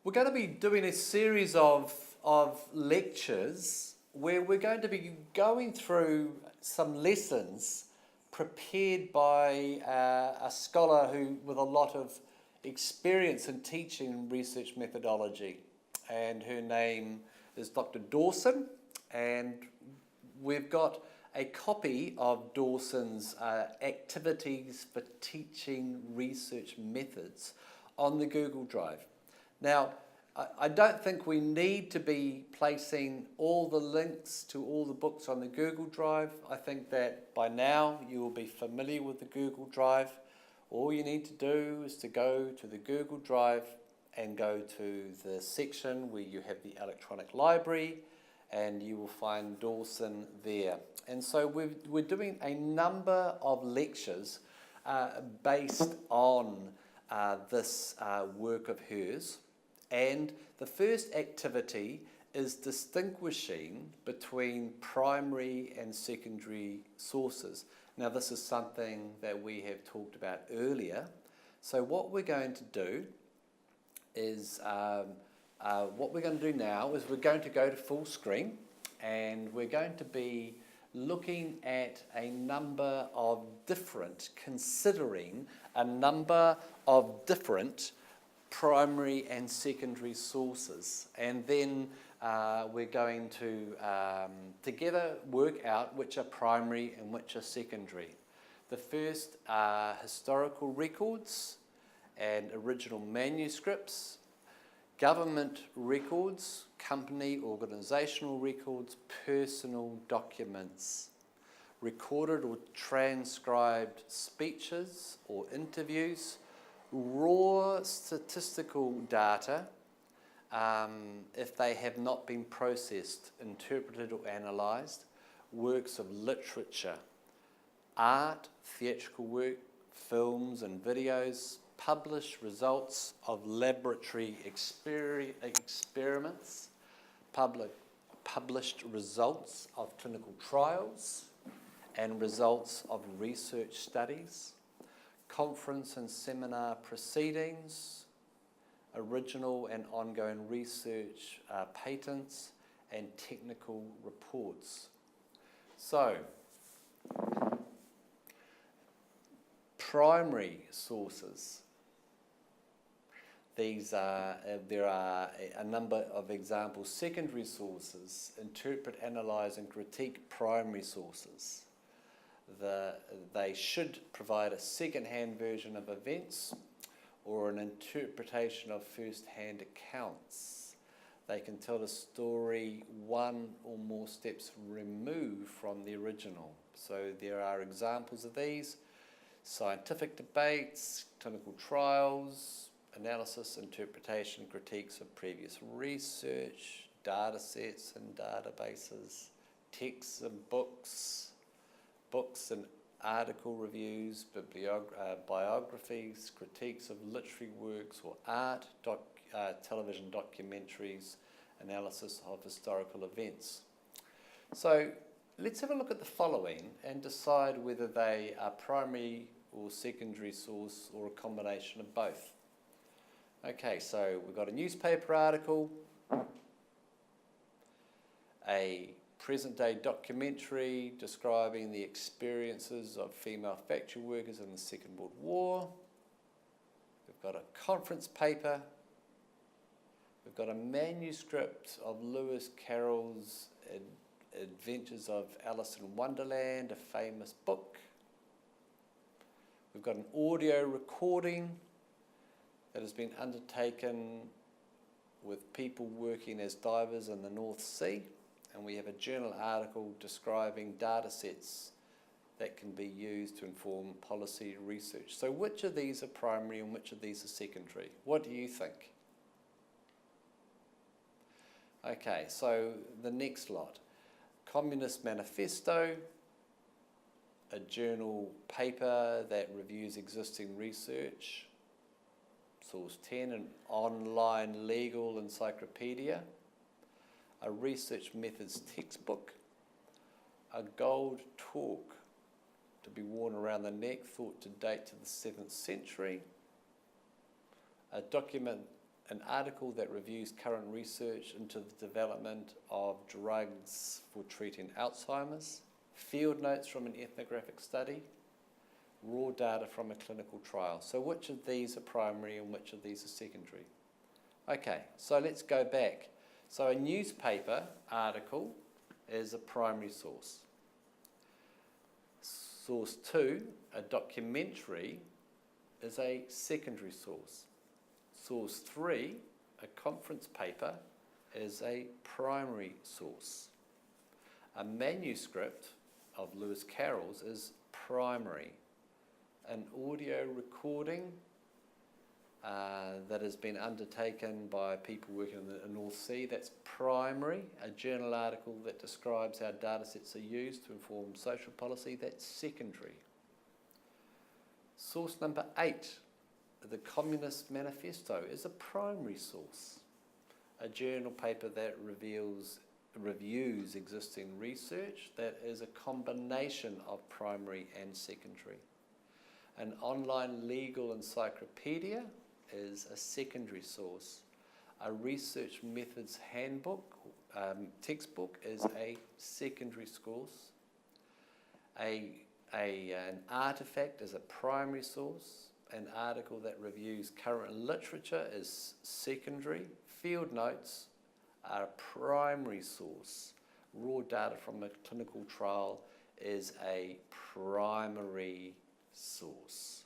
We're going to be doing a series of lectures where we're going to be going through some lessons prepared by a scholar who with a lot of experience in teaching research methodology, and her name is Dr. Dawson, and we've got a copy of Dawson's activities for teaching research methods on the Google Drive. Now, I don't think we need to be placing all the links to all the books on the Google Drive. I think that by now you will be familiar with the Google Drive. All you need to do is to go to the Google Drive and go to the section where you have the electronic library, and you will find Dawson there. And so we're doing a number of lectures based on this work of hers. And the first activity is distinguishing between primary and secondary sources. Now, this is something that we have talked about earlier. So what we're going to do is, what we're going to do now is we're going to go to full screen, and we're going to be looking at a number of different, considering a number of different primary and secondary sources, and then we're going to together work out which are primary and which are secondary. The first are historical records and original manuscripts, government records, company organisational records, personal documents, recorded or transcribed speeches or interviews, raw statistical data, if they have not been processed, interpreted or analysed, works of literature, art, theatrical work, films and videos, published results of laboratory experiments, published results of clinical trials and results of research studies, conference and seminar proceedings, original and ongoing research patents, and technical reports. So, primary sources. There are a number of examples. Secondary sources: interpret, analyse and critique primary sources. They should provide a second-hand version of events or an interpretation of first-hand accounts. They can tell a story one or more steps removed from the original. So there are examples of these: scientific debates, clinical trials, analysis, interpretation, critiques of previous research, data sets and databases, texts and books and article reviews, biographies, critiques of literary works or art, television documentaries, analysis of historical events. So let's have a look at the following and decide whether they are primary or secondary source or a combination of both. Okay, so we've got a newspaper article, a present-day documentary describing the experiences of female factory workers in the Second World War. We've got a conference paper. We've got a manuscript of Lewis Carroll's Adventures of Alice in Wonderland, a famous book. We've got an audio recording that has been undertaken with people working as divers in the North Sea. And we have a journal article describing data sets that can be used to inform policy research. So which of these are primary and which of these are secondary? What do you think? Okay, so the next lot. Communist Manifesto, a journal paper that reviews existing research. Source 10, an online legal encyclopedia. A research methods textbook, a gold torque to be worn around the neck, thought to date to the 7th century, a document an article that reviews current research into the development of drugs for treating Alzheimer's, field notes from an ethnographic study, raw data from a clinical trial. So which of these are primary and which of these are secondary? Okay, so let's go back. So a newspaper article is a primary source. Source 2, a documentary, is a secondary source. Source 3, a conference paper, is a primary source. A manuscript of Lewis Carroll's is primary. An audio recording that has been undertaken by people working in the North Sea, that's primary. A journal article that describes how data sets are used to inform social policy, that's secondary. Source number 8, the Communist Manifesto, is a primary source. A journal paper that reviews existing research, that is a combination of primary and secondary. An online legal encyclopedia is a secondary source. A research methods handbook, textbook, is a secondary source. An artifact is a primary source. An article that reviews current literature is secondary. Field notes are a primary source. Raw data from a clinical trial is a primary source.